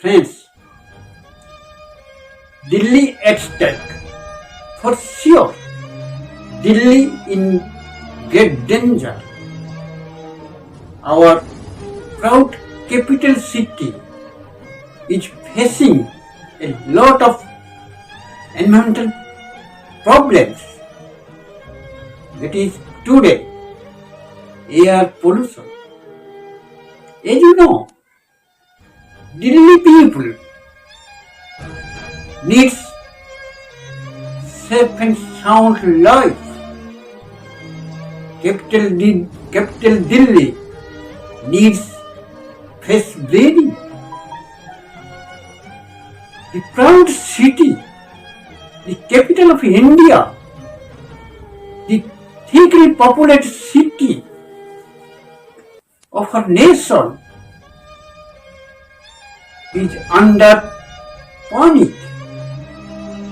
Friends, Delhi at stake. For sure, Delhi in great danger. Our proud capital city is facing a lot of environmental problems. That is today air pollution. As you know, Delhi people needs safe and sound life. Capital Delhi needs fresh breathing. The proud city, the capital of India, the thickly populated city of our nation is under panic.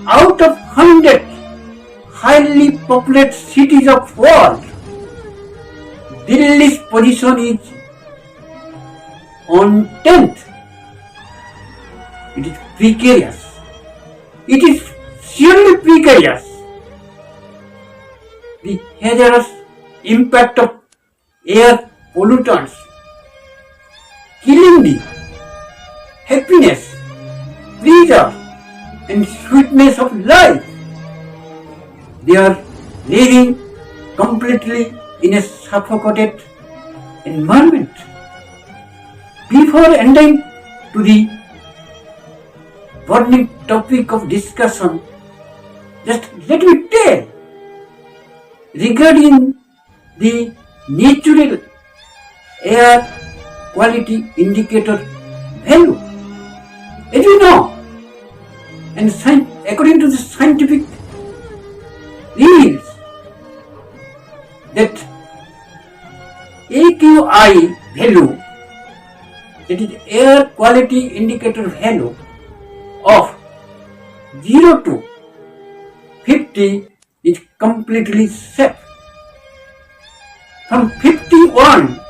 Out of 100 highly populated cities of world, Delhi's position is on 10th. It is precarious. It is surely precarious. The hazardous impact of air pollutants killing the happiness, pleasure and sweetness of life. They are living completely in a suffocated environment. Before entering to the burning topic of discussion, just let me tell regarding the natural air quality indicator value. As you know, and according to the scientific reveals that AQI value, that is air quality indicator value of 0 to 50 is completely safe. From 51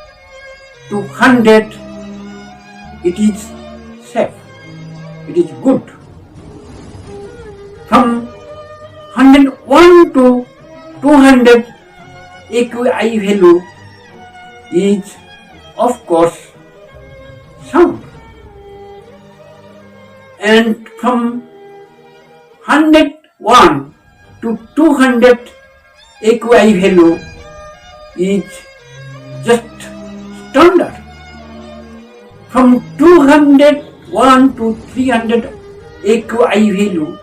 to 100 it is safe, it is good. From 101 to 200 AQI value is of course sound, and from 101 to 200 AQI value is just standard. From 201 to 300 AQI value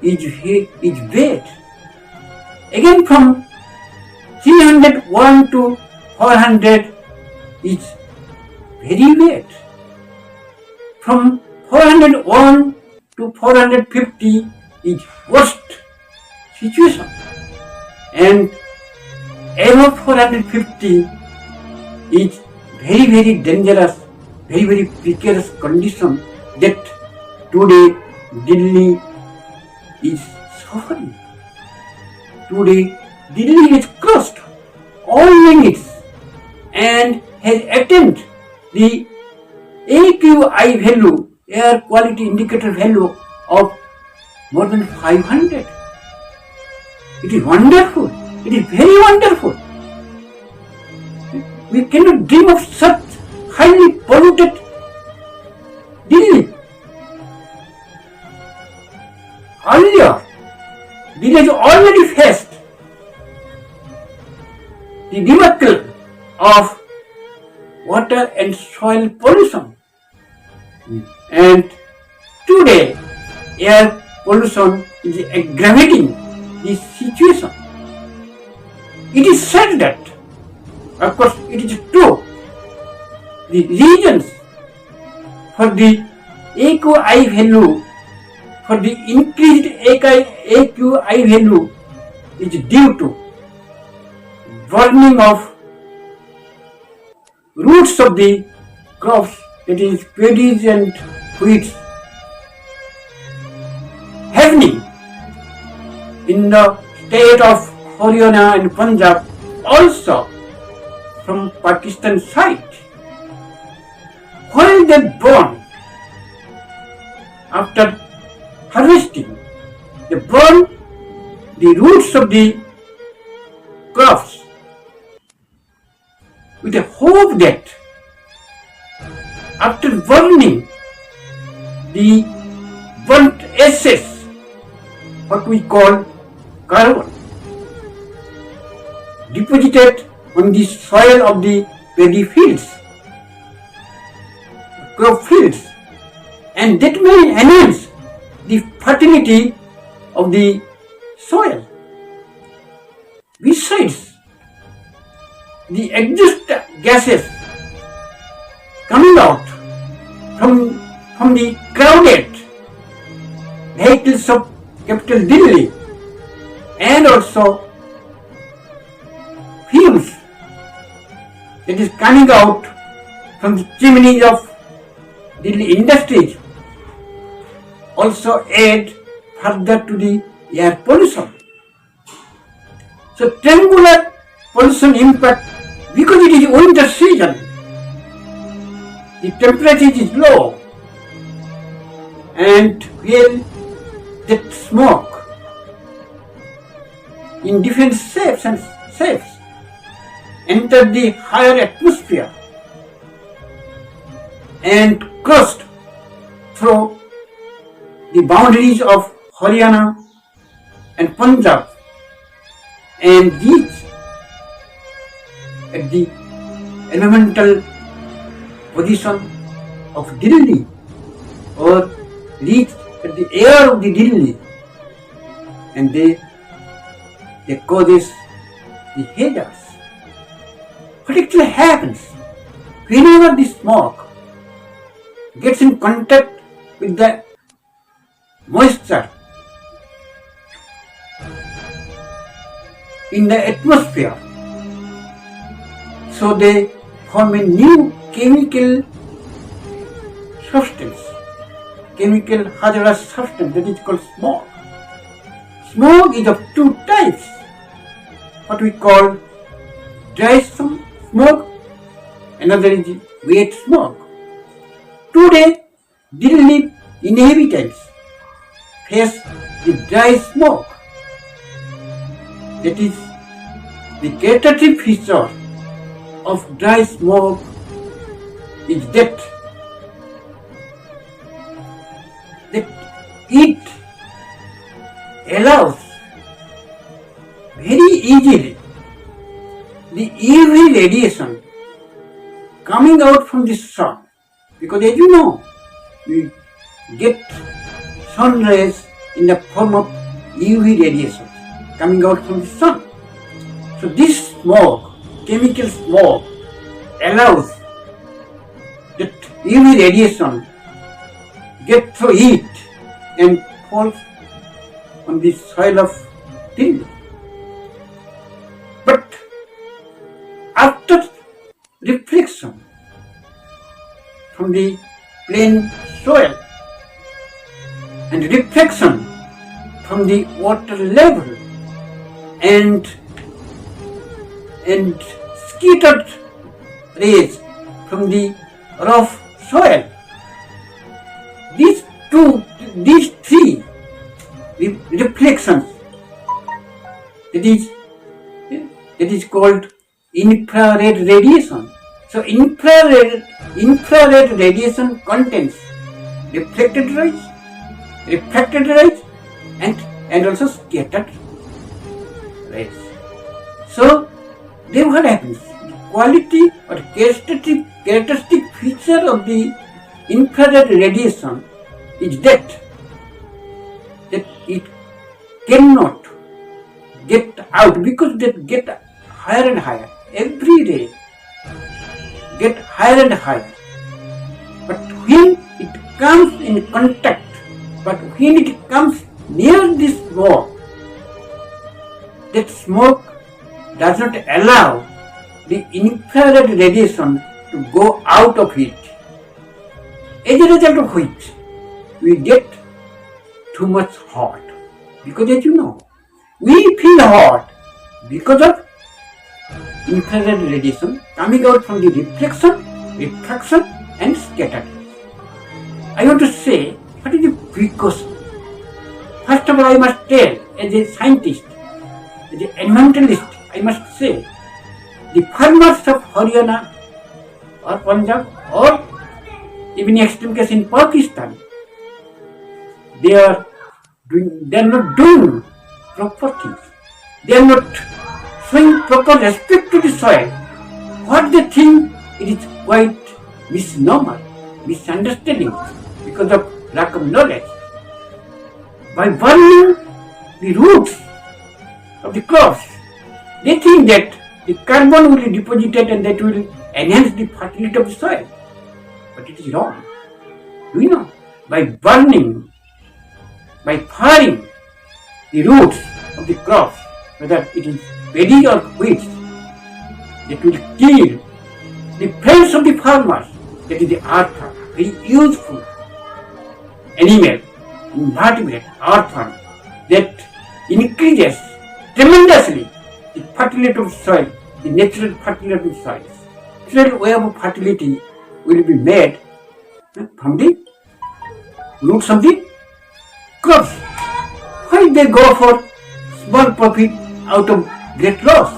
is bad. Again from 301 to 400 is very bad. From 401 to 450 is worst situation, and above 450 is very dangerous, very precarious condition that today Delhi is suffering. Today Delhi has crossed all limits and has attained the AQI value, air quality indicator value of more than 500. It is wonderful. It is very wonderful. We cannot dream of such highly polluted Delhi. Earlier, Delhi has already faced the debacle of water and soil pollution, and today air pollution is aggravating this situation. It is said that, of course it is true, the reasons for the AQI value, for the increased AQI value is due to burning of roots of the crops, that is paddies and wheats, happening in the state of Haryana and Punjab, also from Pakistan side. While they burn after harvesting, they burn the roots of the crops with a hope that after burning the burnt ashes, what we call carbon, deposited on the soil of the paddy fields, crop fields, and that may enhance the fertility of the soil. Besides, the exhaust gases coming out from the crowded vehicles of capital Delhi, and also fumes that is coming out from the chimneys of Delhi industries also add further to the air pollution. So triangular pollution impact, because it is winter season, the temperature is low, and when that smoke in different shapes enter the higher atmosphere and crossed through the boundaries of Haryana and Punjab and reach at the elemental position of Delhi, or reach at the air of the Delhi, and they causes the hazards. What actually happens whenever the smoke gets in contact with the moisture in the atmosphere, so they form a new chemical substance, chemical hazardous substance, that is called smog. Smog is of two types, what we call dry smog, another is wet smog. Today, Delhi inhabitants face the dry smog. That is, the characteristic feature of dry smog is that it allows very easily the UV radiation coming out from the sun, because as you know, we get sun rays in the form of UV radiation coming out from the sun. So this smog, chemical smog, allows that UV radiation get through heat and falls on the soil of Delhi. But after reflection from the plain soil and reflection from the water level and scattered rays from the rough soil, these three reflections, that is called infrared radiation. So infrared radiation contains reflected rays, refracted rays, and also scattered rays. So then what happens? The quality or characteristic feature of the infrared radiation is that it cannot get out, because they get higher and higher. Every ray get higher and higher. But when it comes in contact, when it comes near this smoke, that smoke does not allow the infrared radiation to go out of it. As a result of which, we get too much hot. Because as you know, we feel hot because of infrared radiation coming out from the reflection, refraction and scattering. I want to say, what is the Because first of all, I must tell, as a scientist, as an environmentalist, I must say, the farmers of Haryana or Punjab or even extreme case in Pakistan, they are not doing proper things. They are not showing proper respect to the soil. What they think, it is quite misnomer, misunderstanding because of lack of knowledge. By burning the roots of the crops, they think that the carbon will be deposited and that will enhance the fertility of the soil. But it is wrong. Do you know? By burning, by firing the roots of the crops, whether it is paddy or wheat, that will kill the friends of the farmers, that is the earthworm, very useful animal, invertebrate earthworm, that increases tremendously the fertility of soil, the natural fertility of the soil. Natural way of fertility will be made from the roots of the crops. Why they go for small profit out of great loss?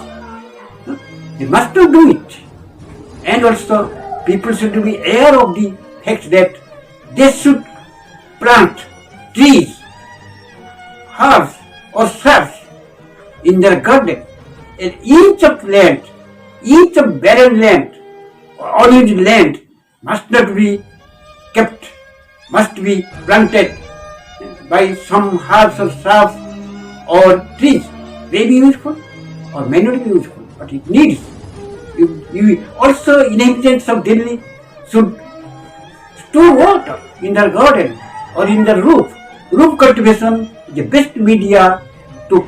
They must not do it. And also people should be aware of the fact that they should plant trees, herbs or shrubs in their garden. And each of barren land or unused land must not be kept, must be planted by some herbs or shrubs or trees. May be useful or may not be useful, but it needs. You also, inhabitants of Delhi should store water in their garden or in their roof. Roof cultivation is the best media to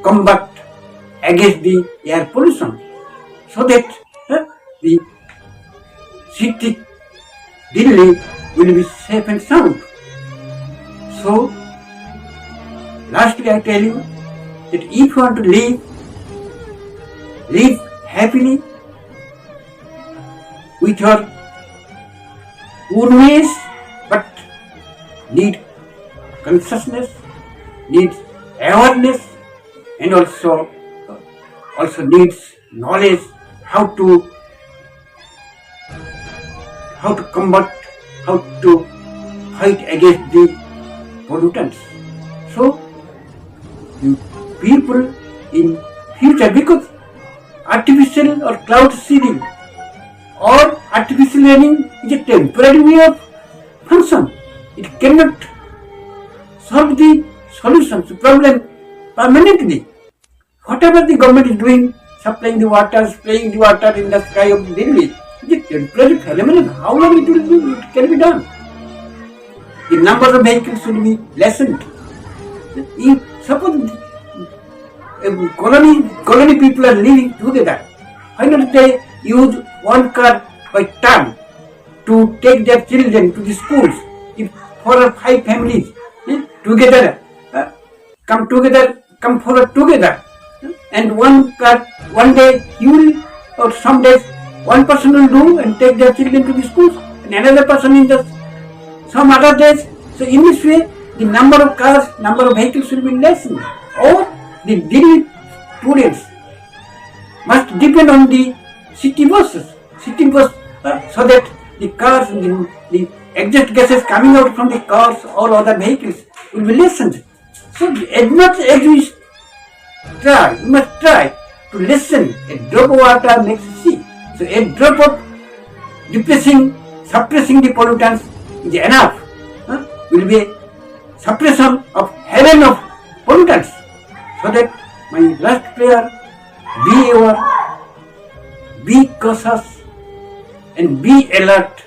combat against the air pollution, so that the city Delhi will be safe and sound. So, lastly I tell you that if you want to live happily with your own ways, but need consciousness, needs awareness, and also needs knowledge how to combat, how to fight against the pollutants. So, you people in future, because artificial or cloud seeding or artificial learning is a temporary way of function. It cannot solve the solutions to problem permanently. Whatever the government is doing, supplying the water, spraying the water in the sky of Delhi, is a temporary phenomenon. How long it can be done? The number of vehicles should be lessened. If suppose colony people are living together, why not they use one car by turn to take their children to the schools? If 4 or 5 families together come together, and one car, one day you will, or some days one person will do and take their children to the schools, and another person in some other days. So in this way, the number of cars, number of vehicles will be lessened. Or the daily students must depend on the city buses, so that the cars, the exhaust gases coming out from the cars or other vehicles will be lessened. So as much as we must try to lessen. A drop of water makes a sea. So a drop of suppressing the pollutants is enough. Will be a suppression of heaven of pollutants. So that my last prayer, be aware, be cautious, and be alert,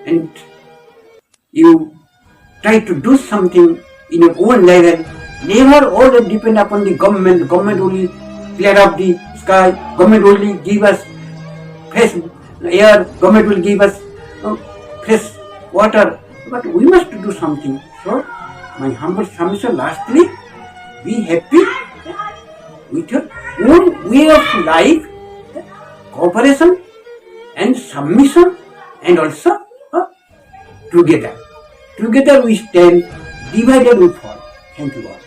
and you try to do something in your own level. Never always depend upon the government. Government only clear up the sky. Government only give us fresh air. Government will give us fresh water. But we must do something. So, my humble submission, lastly, be happy with your own way of life, cooperation and submission, and also together. Together we stand, divided we fall. Thank you all.